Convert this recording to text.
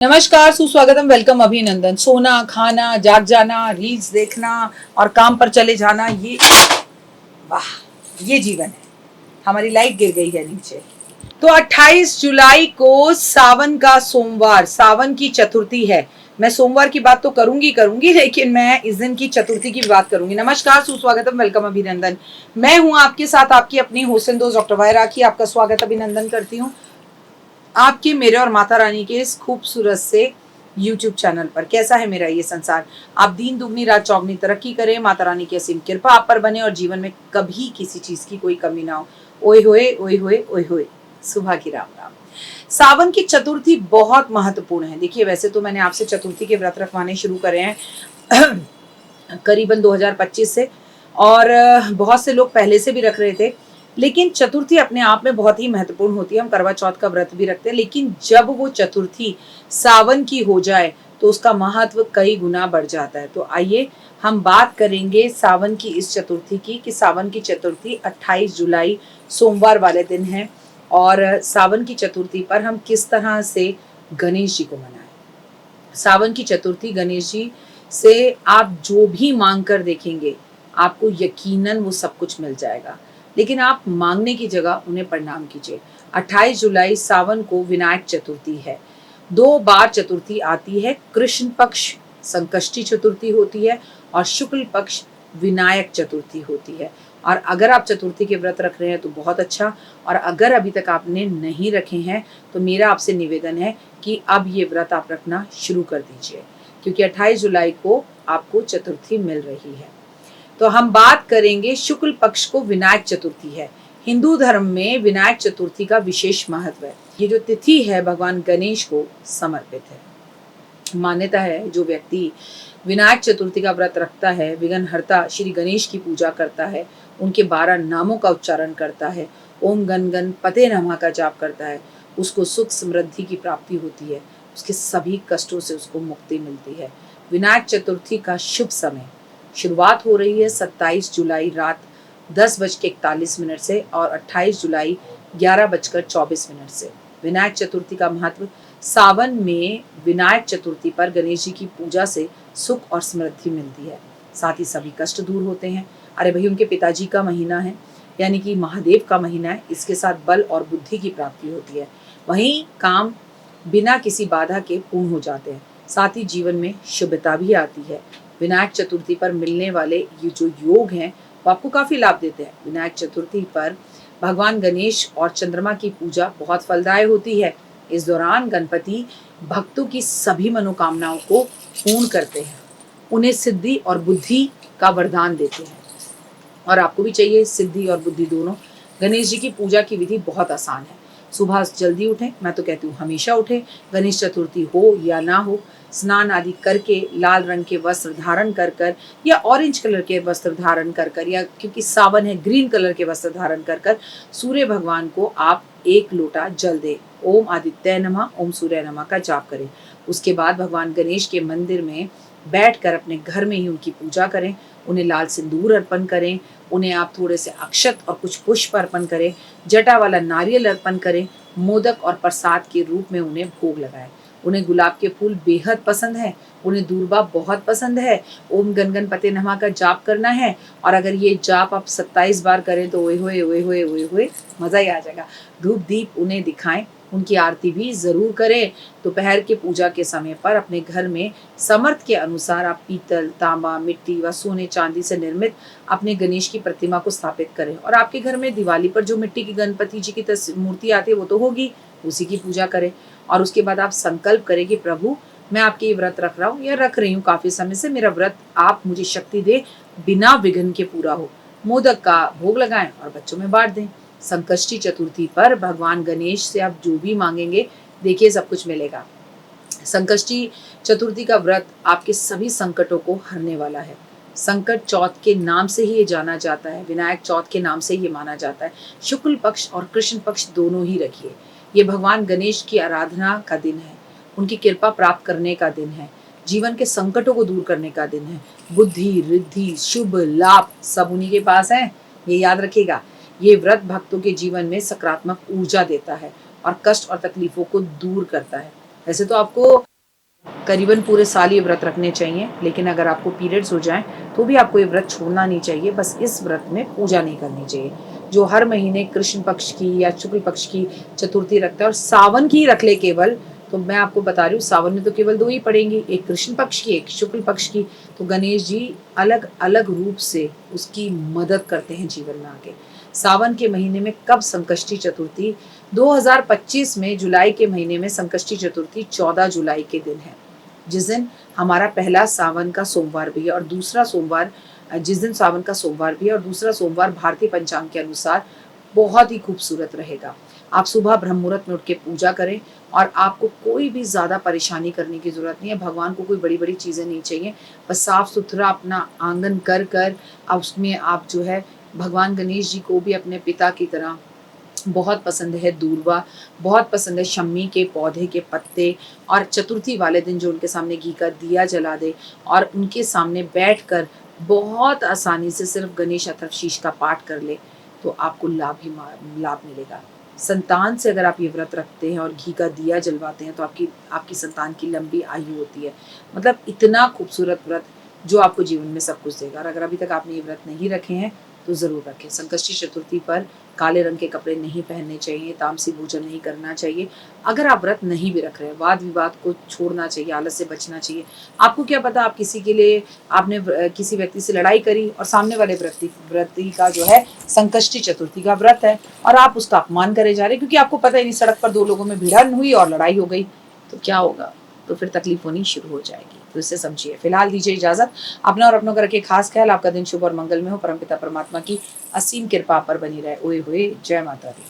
नमस्कार, सुस्वागतम, वेलकम, अभिनंदन। सोना, खाना, जाग जाना, रील्स देखना और काम पर चले जाना, ये वाह, ये जीवन है। हमारी लाइट गिर गई है नीचे। तो 28 जुलाई को सावन का सोमवार, सावन की चतुर्थी है। मैं सोमवार की बात तो करूंगी, लेकिन मैं इस दिन की चतुर्थी की बात करूंगी। नमस्कार, सुस्वागतम, वेलकम, अभिनंदन। मैं हूं आपके साथ आपकी अपनी होस्ट दोस्त डॉक्टर वाय राखी। आपका स्वागत अभिनंदन करती हूँ आपके, मेरे और माता रानी के इस खूबसूरत से YouTube चैनल पर। कैसा है मेरा ये संसार? आप दिन दुगनी रात चौगनी तरक्की करें, माता रानी की असीम कृपा आप पर बने और जीवन में कभी किसी चीज की कोई कमी ना हो। ओए होए, ओए होए, ओए होए। सुबह की राम राम। सावन की चतुर्थी बहुत महत्वपूर्ण है। देखिए, वैसे तो मैंने आपसे चतुर्थी के व्रत रखवाने शुरू करे हैं करीबन 2025 से, और बहुत से लोग पहले से भी रख रहे थे। लेकिन चतुर्थी अपने आप में बहुत ही महत्वपूर्ण होती है। हम करवा चौथ का व्रत भी रखते हैं, लेकिन जब वो चतुर्थी सावन की हो जाए तो उसका महत्व कई गुना बढ़ जाता है। तो आइए हम बात करेंगे सावन की इस चतुर्थी की, कि सावन की चतुर्थी 28 जुलाई सोमवार वाले दिन है, और सावन की चतुर्थी पर हम किस तरह से गणेश जी को मनाएं। सावन की चतुर्थी गणेश जी से आप जो भी मांग कर देखेंगे, आपको यकीनन वो सब कुछ मिल जाएगा। लेकिन आप मांगने की जगह उन्हें प्रणाम कीजिए। 28 जुलाई सावन को विनायक चतुर्थी है। 2 बार चतुर्थी आती है। कृष्ण पक्ष संकष्टी चतुर्थी होती है और शुक्ल पक्ष विनायक चतुर्थी होती है। और अगर आप चतुर्थी के व्रत रख रहे हैं तो बहुत अच्छा, और अगर अभी तक आपने नहीं रखे हैं तो मेरा आपसे निवेदन है कि अब ये व्रत आप रखना शुरू कर दीजिए, क्योंकि 28 जुलाई को आपको चतुर्थी मिल रही है। तो हम बात करेंगे, शुक्ल पक्ष को विनायक चतुर्थी है। हिंदू धर्म में विनायक चतुर्थी का विशेष महत्व है। ये जो तिथि है भगवान गणेश को समर्पित है। मान्यता है, जो व्यक्ति विनायक चतुर्थी का व्रत रखता है, विघ्नहर्ता श्री गणेश की पूजा करता है, उनके 12 नामों का उच्चारण करता है, ओम गण गणपते नमः का जाप करता है, उसको सुख समृद्धि की प्राप्ति होती है, उसके सभी कष्टों से उसको मुक्ति मिलती है। विनायक चतुर्थी का शुभ समय शुरुआत हो रही है 27 जुलाई रात 10:41 से और 28 जुलाई 11:24 से। विनायक चतुर्थी का महत्व, सावन में विनायक चतुर्थी पर गणेश जी की पूजा से सुख और समृद्धि मिलती है, साथ ही सभी कष्ट दूर होते हैं। अरे भाई, उनके पिताजी का महीना है, यानी कि महादेव का महीना है। इसके साथ बल और बुद्धि की प्राप्ति होती है। वहीं काम बिना किसी बाधा के पूर्ण हो जाते हैं, साथ ही जीवन में शुभता भी आती है। विनायक चतुर्थी पर मिलने वाले ये जो योग हैं वो आपको काफी लाभ देते हैं। विनायक चतुर्थी पर भगवान गणेश और चंद्रमा की पूजा बहुत फलदायी होती है। इस दौरान गणपति भक्तों की सभी मनोकामनाओं को पूर्ण करते हैं, उन्हें सिद्धि और बुद्धि का वरदान देते हैं। और आपको भी चाहिए सिद्धि और बुद्धि दोनों। गणेश जी की पूजा की विधि बहुत आसान है। सुबह जल्दी उठें, मैं तो कहती हूँ हमेशा उठें, गणेश चतुर्थी हो या ना हो। स्नान आदि करके लाल रंग के वस्त्र धारण कर कर या ऑरेंज कलर के वस्त्र धारण कर कर, या क्योंकि सावन है ग्रीन कलर के वस्त्र धारण कर कर सूर्य भगवान को आप 1 लोटा जल दें। ओम आदित्य नमः, ओम सूर्य नमः का जाप करें। उसके बाद भगवान गणेश के मंदिर में बैठकर अपने घर में ही उनकी पूजा करें। उन्हें लाल सिंदूर अर्पण करें, उन्हें आप थोड़े से अक्षत और कुछ पुष्प अर्पण करें, जटा वाला नारियल अर्पण करें, मोदक और प्रसाद के रूप में उन्हें भोग लगाएं। उन्हें गुलाब के फूल बेहद पसंद है, उन्हें दूर्बा बहुत पसंद है। ओम गण गणपते नमः का जाप करना है, और अगर ये जाप आप 27 बार करें तो ओए होए ओए होए ओए होए मजा ही आ जाएगा। धूप दीप उन्हें दिखाएं, उनकी आरती भी जरूर करें। दोपहर के पूजा के समय पर अपने घर में समर्थ के अनुसार आप पीतल, तांबा, मिट्टी व सोने चांदी से निर्मित अपने गणेश की प्रतिमा को स्थापित करें। और आपके घर में दिवाली पर जो मिट्टी की गणपति जी की मूर्ति आती है वो तो होगी, उसी की पूजा करें। और उसके बाद आप संकल्प करें कि प्रभु, मैं आपके ये व्रत रख रहा हूँ या रख रही हूँ काफी समय से, मेरा व्रत आप मुझे शक्ति दे, बिना विघ्न के पूरा हो। मोदक का भोग लगाएं और बच्चों में बांट दें। संकष्टी चतुर्थी पर भगवान गणेश से आप जो भी मांगेंगे, देखिए सब कुछ मिलेगा। संकष्टी चतुर्थी का व्रत आपके सभी संकटों को हरने वाला है। संकट चौथ के नाम से ही ये जाना जाता है, विनायक चौथ के नाम से ये माना जाता है। शुक्ल पक्ष और कृष्ण पक्ष दोनों ही रखिए। ये भगवान गणेश की आराधना का दिन है, उनकी कृपा प्राप्त करने का दिन है, जीवन के संकटों को दूर करने का दिन है। बुद्धि, रिद्धि, शुभ लाभ सब उन्हीं के पास है, ये याद रखिएगा। ये व्रत भक्तों के जीवन में सकारात्मक ऊर्जा देता है और कष्ट और तकलीफों को दूर करता है। वैसे तो आपको करीबन पूरे साल ये व्रत रखने चाहिए, लेकिन अगर आपको पीरियड्स हो जाएं तो भी आपको ये व्रत छोड़ना नहीं चाहिए। बस इस व्रत में पूजा नहीं करनी चाहिए। जो हर महीने कृष्ण पक्ष की या शुक्ल पक्ष की चतुर्थी रखता है और सावन की रख ले केवल, तो मैं आपको बता रही हूँ सावन में तो केवल 2 ही पड़ेंगी, एक कृष्ण पक्ष की, एक शुक्ल पक्ष की। तो गणेश जी अलग अलग रूप से उसकी मदद करते हैं जीवन में आके। सावन के महीने में कब संकष्टी चतुर्थी? 2025 में जुलाई के महीने में संकष्टी चतुर्थी 14 जुलाई के दिन है, जिस दिन हमारा पहला सावन का सोमवार भी है और दूसरा सोमवार, जिस दिन सावन का सोमवार भी है और दूसरा सोमवार भारतीय पंचांग के अनुसार बहुत ही खूबसूरत रहेगा। आप सुबह ब्रह्म मुहूर्त में उठ के पूजा करें और आपको कोई भी ज़्यादा परेशानी करने की ज़रूरत नहीं है। भगवान को कोई बड़ी-बड़ी चीज़ें नहीं चाहिए, बस साफ-सुथरा अपना आंगन कर अब उसमें आप जो है भगवान गणेश जी को भी अपने पिता की तरह बहुत पसंद है दूर्वा, बहुत पसंद है शम्मी के पौधे के पत्ते, और चतुर्थी वाले दिन जो उनके सामने घी का दिया जला दे और उनके सामने बैठकर बहुत आसानी से सिर्फ गणेश अथर्वशीष का पाठ कर ले, तो आपको लाभ मिलेगा। संतान से अगर आप ये व्रत रखते हैं और घी का दिया जलवाते हैं तो आपकी आपकी संतान की लंबी आयु होती है। मतलब इतना खूबसूरत व्रत जो आपको जीवन में सब कुछ देगा। और अगर अभी तक आपने ये व्रत नहीं रखे हैं तो ज़रूर रखें। संकष्टी चतुर्थी पर काले रंग के कपड़े नहीं पहनने चाहिए, तामसी भोजन नहीं करना चाहिए। अगर आप व्रत नहीं भी रख रहे हैं, वाद विवाद को छोड़ना चाहिए, आलस से बचना चाहिए। आपको क्या पता, आप किसी के लिए आपने किसी व्यक्ति से लड़ाई करी और सामने वाले व्रती का जो है संकष्टी चतुर्थी का व्रत है और आप उसका अपमान करे जा रहे हैं, क्योंकि आपको पता ही नहीं, सड़क पर 2 लोगों में भिड़ंत हुई और लड़ाई हो गई, तो क्या होगा? तो फिर तकलीफ होनी शुरू हो जाएगी। तो इसे समझिए। फिलहाल दीजिए इजाजत। अपना और अपनों का रखिए खास ख्याल। आपका दिन शुभ और मंगल में हो। परमपिता परमात्मा की असीम कृपा पर बनी रहे। ओए होए, जय माता दी।